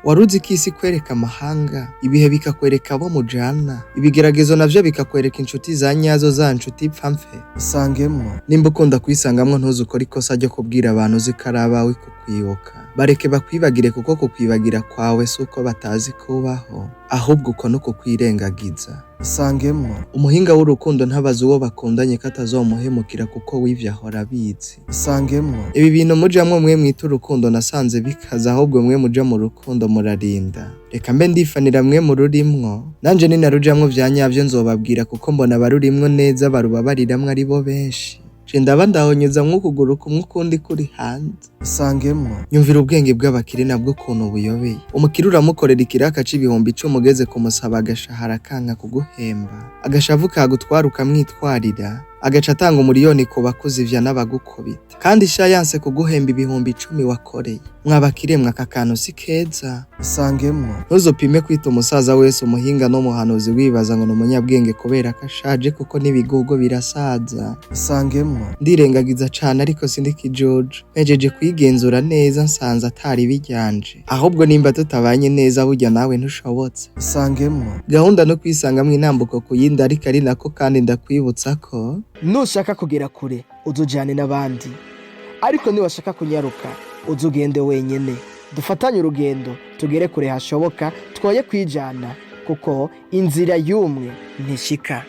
Waruzi ko isi kwereka amahanga, ibihe bikakwereka abo mujana, ibigeragezo navyo bikakwereka inshuti za nyazo za nshuti pfamfe. Isangemwo. Nimba ukunda kwisangamwo ntuzukora ikosa ryo kubwira abantu uziko ari abawe kukwibuka. Bareke bakwibagire kuko kukwibagira kwawe suko batazi kubaho, ahubwo uko nuko kwirengagiza. Isangemwo. Umuhinga w'urukundo ntabaza uwo bakundanye ko atazomuhemukira kuko wivye ahora abizi. Isangemwo. Ibi bintu mujamwo mwe mwita urukundo nasanze bikaza, ahubwo mwe muja mu rukundo murarinda. Reka mbe ndifanira mwe mu rurimwo, nanje ni narujamwo vya nyavyo nzobabwira kuko mbona barurimwo neza barubabariramwo ari bo benshi. Ndaba ndahonyeza nk'ukuguru kumwe ukundi kuri hanze. Isangemwo. Nyumvira ubwenge bw'abakire nabwo ukuntu buyobeye. Umukire uramukorera ikiraka c'ibihumbi 10 ugeze kumusaba agashahara kanka kuguhemba, agashavu kagutwara ukamwitwarira, agaca atanga umuriyoni ku bakuzi ivya n'abagukubita, kandi sha yanse kuguhemba ibihumbi 10 wakoreye. Mwabakire mwaka kantu si keza. Isangemwo. Ntuzopime kwita umusaza wese umuhinga no muhanuzi wibaza ngo n'umunyabwenge kubera kashaje kuko n'ibigogo birasaza. Isangemwo. Ndirengagiza cane ariko sindikijojo, mejeje kwigenzura neza nsanze atari bijyanje, ahubwo nimba tutabanye neza burya nawe ntushobotse. Isangemwo. Gahunda no kwisangamwe inambuko kuyinda ariko ari nako kandi ndakwibutsa ko nushaka kugera kure uzujane n'abandi, ariko niwashaka kunyaruka uzugende wenyene. Dufatanye urugendo tugere kure hashoboka, twoye kwijana kuko inzira y'umwe ntishika.